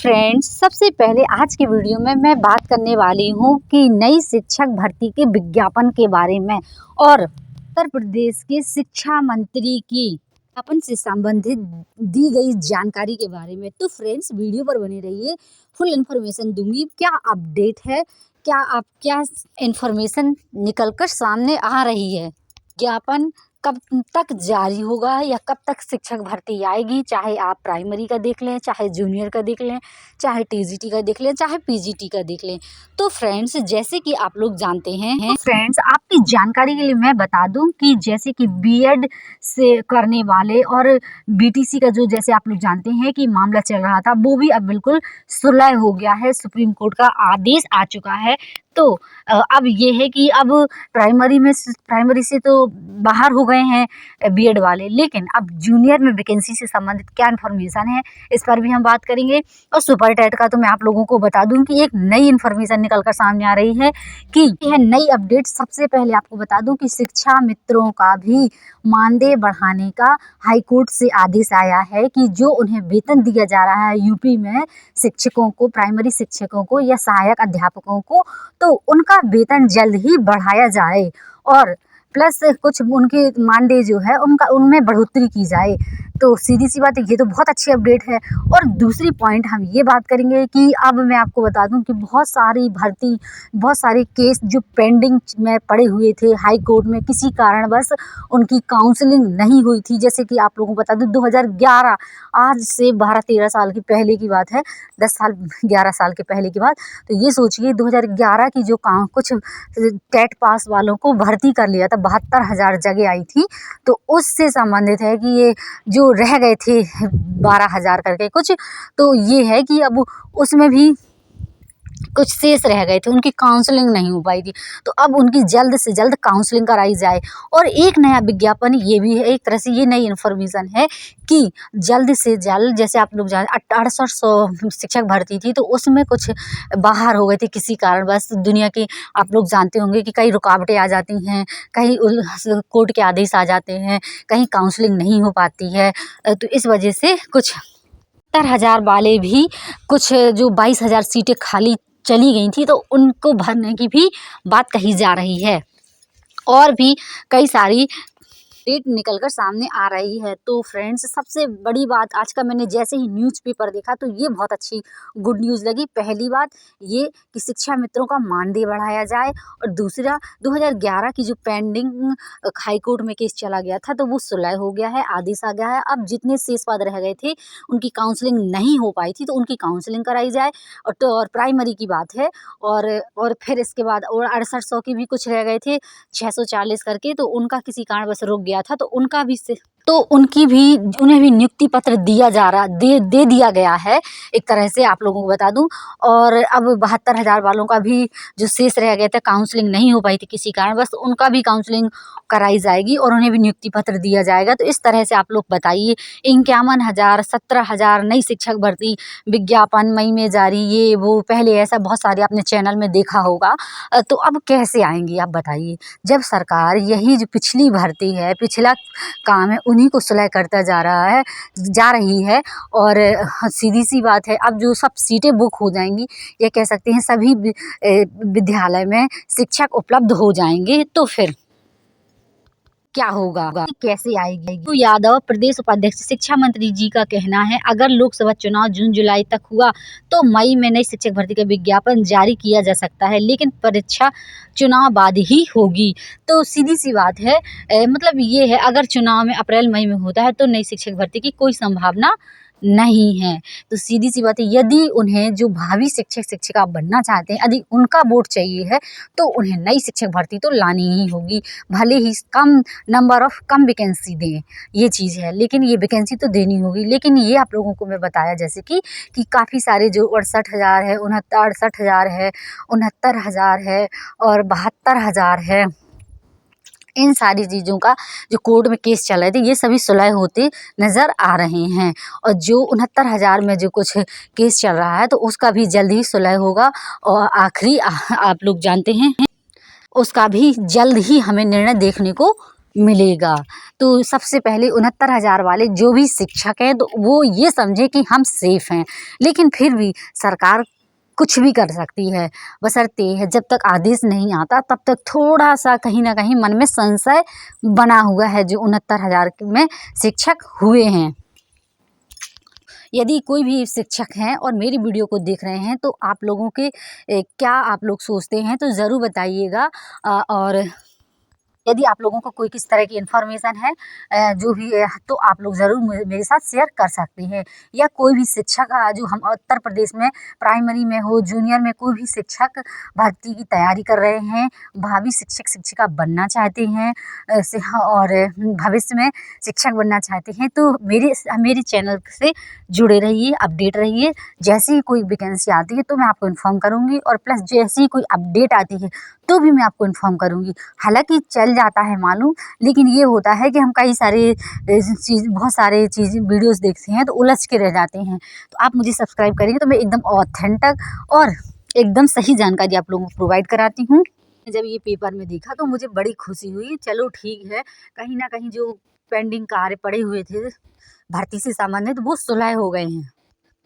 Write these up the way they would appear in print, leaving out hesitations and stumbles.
Friends, सबसे पहले आज की वीडियो में मैं बात करने वाली हूँ कि नई शिक्षक भर्ती के विज्ञापन के बारे में और उत्तर प्रदेश के शिक्षा मंत्री की विज्ञापन से संबंधित दी गई जानकारी के बारे में। तो फ्रेंड्स, वीडियो पर बने रहिए, फुल इन्फॉर्मेशन दूंगी। क्या अपडेट है, क्या इन्फॉर्मेशन निकलकर सामने आ रही है, विज्ञापन कब तक जारी होगा या कब तक शिक्षक भर्ती आएगी, चाहे आप प्राइमरी का देख लें, चाहे जूनियर का देख लें, चाहे टीजीटी का देख लें, चाहे पीजीटी का देख लें। तो फ्रेंड्स, जैसे कि आप लोग जानते हैं, तो फ्रेंड्स आपकी जानकारी के लिए मैं बता दूं कि जैसे कि बीएड से करने वाले और बीटीसी का जो जैसे आप लोग जानते हैं कि मामला चल रहा था, वो भी अब बिल्कुल सुलह हो गया है। सुप्रीम कोर्ट का आदेश आ चुका है। तो अब ये है कि अब प्राइमरी से तो बाहर हो गए हैं बीएड वाले, लेकिन अब जूनियर में वैकेंसी से संबंधित क्या इन्फॉर्मेशन है, इस पर भी हम बात करेंगे। और सुपर टेट का तो मैं आप लोगों को बता दूं कि एक नई इन्फॉर्मेशन निकलकर सामने आ रही है कि यह नई अपडेट। सबसे पहले आपको बता दूं कि शिक्षा मित्रों का भी मानदेय बढ़ाने का हाईकोर्ट से आदेश आया है कि जो उन्हें वेतन दिया जा रहा है यूपी में शिक्षकों को, प्राइमरी शिक्षकों को या सहायक अध्यापकों को, तो उनका वेतन जल्द ही बढ़ाया जाए और प्लस कुछ उनके मानदेय जो है उनमें बढ़ोतरी की जाए। तो सीधी सी बात है, ये तो बहुत अच्छी अपडेट है। और दूसरी पॉइंट हम ये बात करेंगे कि अब मैं आपको बता दूं कि बहुत सारे केस जो पेंडिंग में पड़े हुए थे हाई कोर्ट में, किसी कारणवश उनकी काउंसलिंग नहीं हुई थी। जैसे कि आप लोगों को बता दूं 2011, आज से 12-13 साल की पहले की बात है, 10 साल 11 साल के पहले की बात। तो ये सोचिए 2011 की जो कुछ टेट पास वालों को भर्ती कर लिया था, 72,000 जगह आई थी। तो उससे संबंधित है कि ये जो रह गए थे 12,000 करके कुछ, तो ये है कि अब उसमें भी कुछ शेष रह गए थे, उनकी काउंसलिंग नहीं हो पाई थी। तो अब उनकी जल्द से जल्द काउंसलिंग कराई जाए। और एक नया विज्ञापन ये भी है, एक तरह से ये नई इन्फॉर्मेशन है कि जल्द से जल्द, जैसे आप लोग जान 6800 शिक्षक भर्ती थी, तो उसमें कुछ बाहर हो गए थे किसी कारणवश। दुनिया की आप लोग जानते होंगे कि कई रुकावटें आ जाती हैं, कहीं कोर्ट के आदेश आ जाते हैं, कहीं काउंसलिंग नहीं हो पाती है। तो इस वजह से कुछ 70,000 वाले भी, कुछ जो 22,000 सीटें खाली चली गई थी, तो उनको भरने की भी बात कही जा रही है। और भी कई सारी डेट निकलकर सामने आ रही है। तो फ्रेंड्स, सबसे बड़ी बात आज का मैंने जैसे ही न्यूज़पेपर देखा तो ये बहुत अच्छी गुड न्यूज़ लगी। पहली बात ये कि शिक्षा मित्रों का मानदेय बढ़ाया जाए, और दूसरा 2011 की जो पेंडिंग हाई कोर्ट में केस चला गया था, तो वो सुलह हो गया है, आदेश आ गया है। अब जितने शेष पद रह गए थे, उनकी काउंसलिंग नहीं हो पाई थी, तो उनकी काउंसलिंग कराई जाए। और प्राइमरी की बात है, और फिर इसके बाद और 6800 की भी कुछ रह गए थे, 640 करके, तो उनका किसी कारणवश रुक गया था, तो उनका भी उन्हें भी नियुक्ति पत्र दिया जा रहा दे दिया गया है, एक तरह से आप लोगों को बता दूं। और अब 72,000 वालों का भी जो शेष रह गया था, काउंसलिंग नहीं हो पाई थी किसी कारणवश, उनका भी काउंसलिंग कराई जाएगी और उन्हें भी नियुक्ति पत्र दिया जाएगा। तो इस तरह से आप लोग बताइए, 51,000 17,000 नई शिक्षक भर्ती विज्ञापन मई में जारी, ये वो पहले ऐसा बहुत सारे आपने चैनल में देखा होगा। तो अब कैसे आएंगी आप बताइए, जब सरकार यही जो पिछली भर्ती है, पिछला काम है, उन्हीं को सुलह करता जा रही है। और सीधी सी बात है, अब जो सब सीटें बुक हो जाएंगी, ये कह सकते हैं सभी विद्यालय में शिक्षक उपलब्ध हो जाएंगे, तो फिर क्या होगा, कैसे आएगी। तो यादव प्रदेश उपाध्यक्ष शिक्षा मंत्री जी का कहना है, अगर लोकसभा चुनाव जून जुलाई तक हुआ तो मई में नई शिक्षक भर्ती का विज्ञापन जारी किया जा सकता है, लेकिन परीक्षा चुनाव बाद ही होगी। तो सीधी सी बात है, मतलब ये है, अगर चुनाव में अप्रैल मई में होता है तो नई शिक्षक भर्ती की कोई संभावना नहीं है। तो सीधी सी बात है, यदि उन्हें जो भावी शिक्षक शिक्षिका बनना चाहते हैं, यदि उनका वोट चाहिए है, तो उन्हें नई शिक्षक भर्ती तो लानी ही होगी। भले ही कम वैकेंसी दें, ये चीज़ है, लेकिन ये वैकेंसी तो देनी होगी। लेकिन ये आप लोगों को मैं बताया जैसे कि काफ़ी सारे जो 68,000 है, 68,000 है, 69,000 है और 72,000 है, इन सारी चीज़ों का जो कोर्ट में केस चल रहे थे, ये सभी सुलह होते नज़र आ रहे हैं। और जो 69,000 में जो कुछ केस चल रहा है, तो उसका भी जल्द ही सुलह होगा। और आखिरी आप लोग जानते हैं, उसका भी जल्द ही हमें निर्णय देखने को मिलेगा। तो सबसे पहले 69,000 वाले जो भी शिक्षक हैं तो वो ये समझे कि हम सेफ हैं, लेकिन फिर भी सरकार कुछ भी कर सकती है, बशर्ते है जब तक आदेश नहीं आता तब तक थोड़ा सा कहीं ना कहीं मन में संशय बना हुआ है जो 69,000 में शिक्षक हुए हैं। यदि कोई भी शिक्षक हैं और मेरी वीडियो को देख रहे हैं तो आप लोगों के क्या आप लोग सोचते हैं तो ज़रूर बताइएगा। और यदि आप लोगों को कोई किस तरह की इन्फॉर्मेशन है जो भी है तो आप लोग ज़रूर मेरे साथ शेयर कर सकते हैं। या कोई भी शिक्षक जो हम उत्तर प्रदेश में प्राइमरी में हो, जूनियर में कोई भी शिक्षक भर्ती की तैयारी कर रहे हैं, भावी शिक्षक शिक्षिका बनना चाहते हैं और भविष्य में शिक्षक बनना चाहते हैं तो मेरे चैनल से जुड़े रहिए, अपडेट रहिए। जैसे ही कोई वैकेंसी आती है तो मैं आपको इन्फॉर्म करूँगी और प्लस जैसे ही कोई अपडेट आती है तो भी मैं आपको इन्फॉर्म करूँगी। हालांकि चल जाता है मालूम, लेकिन ये होता है कि हम कई सारे बहुत सारे चीज़ वीडियोस देखते हैं तो उलझ के रह जाते हैं। तो आप मुझे सब्सक्राइब करेंगे तो मैं एकदम ऑथेंटिक और एकदम सही जानकारी आप लोगों को प्रोवाइड कराती हूँ। जब ये पेपर में देखा तो मुझे बड़ी खुशी हुई। चलो ठीक है, कहीं ना कहीं जो पेंडिंग कार्य पड़े हुए थे भर्ती से संबंधित वो सुलह हो गए हैं।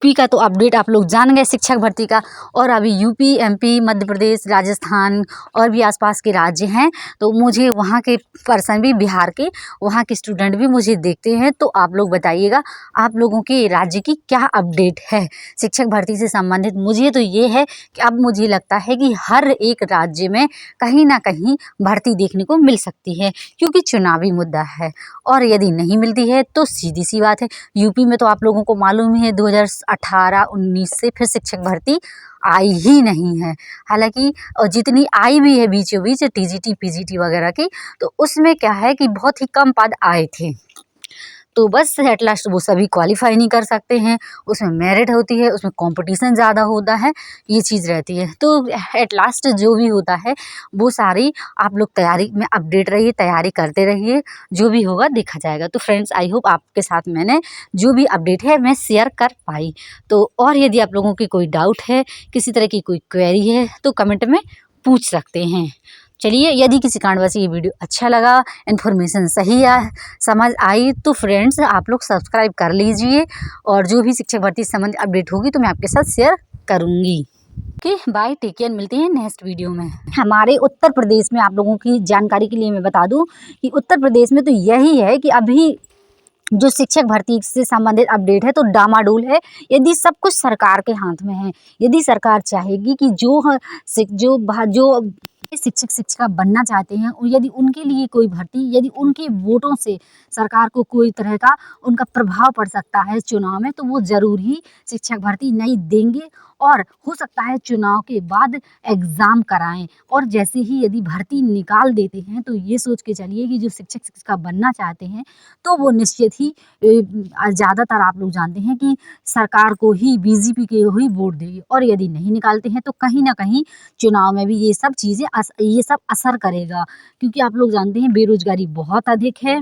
यूपी का तो अपडेट आप लोग जान गए शिक्षक भर्ती का, और अभी यूपी, एमपी, मध्य प्रदेश, राजस्थान और भी आसपास के राज्य हैं तो मुझे वहाँ के पर्सन भी, बिहार के वहाँ के स्टूडेंट भी मुझे देखते हैं। तो आप लोग बताइएगा आप लोगों के राज्य की क्या अपडेट है शिक्षक भर्ती से संबंधित। मुझे तो ये है कि अब मुझे लगता है कि हर एक राज्य में कहीं ना कहीं भर्ती देखने को मिल सकती है क्योंकि चुनावी मुद्दा है। और यदि नहीं मिलती है तो सीधी सी बात है, यूपी में तो आप लोगों को मालूम ही है 2018-19 से फिर शिक्षक भर्ती आई ही नहीं है। हालांकि और जितनी आई भी है बीचों बीच टीजीटी पीजीटी वगैरह की, तो उसमें क्या है कि बहुत ही कम पद आए थे। तो बस एट लास्ट वो सभी क्वालिफाई नहीं कर सकते हैं, उसमें मेरिट होती है, उसमें कंपटीशन ज़्यादा होता है, ये चीज़ रहती है। तो एट लास्ट जो भी होता है वो सारी आप लोग तैयारी में अपडेट रहिए, तैयारी करते रहिए, जो भी होगा देखा जाएगा। तो फ्रेंड्स आई होप आपके साथ मैंने जो भी अपडेट है मैं शेयर कर पाई। तो और यदि आप लोगों की कोई डाउट है, किसी तरह की कोई क्वेरी है तो कमेंट में पूछ सकते हैं। चलिए, यदि किसी कारणवश ये वीडियो अच्छा लगा, इन्फॉर्मेशन सही समझ आई तो फ्रेंड्स आप लोग सब्सक्राइब कर लीजिए और जो भी शिक्षक भर्ती से संबंधित अपडेट होगी तो मैं आपके साथ शेयर करूँगी। ओके बाय, टेक केयर, मिलते हैं नेक्स्ट वीडियो में। हमारे उत्तर प्रदेश में आप लोगों की जानकारी के लिए मैं बता दूं कि उत्तर प्रदेश में तो यही है कि अभी जो शिक्षक भर्ती से संबंधित अपडेट है तो डामाडोल है। यदि सब कुछ सरकार के हाथ में है, यदि सरकार चाहेगी कि जो शिक्षक शिक्षिका बनना चाहते हैं यदि उनके लिए कोई भर्ती, यदि उनके वोटों से सरकार को कोई तरह का उनका प्रभाव पड़ सकता है चुनाव में, तो वो ज़रूर ही शिक्षक भर्ती नहीं देंगे और हो सकता है चुनाव के बाद एग्ज़ाम कराएं। और जैसे ही यदि भर्ती निकाल देते हैं तो ये सोच के चलिए कि जो शिक्षक शिक्षिका बनना चाहते हैं तो वो निश्चित ही ज़्यादातर आप लोग जानते हैं कि सरकार को ही, बीजेपी के ही वोट देंगे। और यदि नहीं निकालते हैं तो कहीं ना कहीं चुनाव में भी ये सब चीज़ें ये सब असर करेगा, क्योंकि आप लोग जानते हैं बेरोजगारी बहुत अधिक है।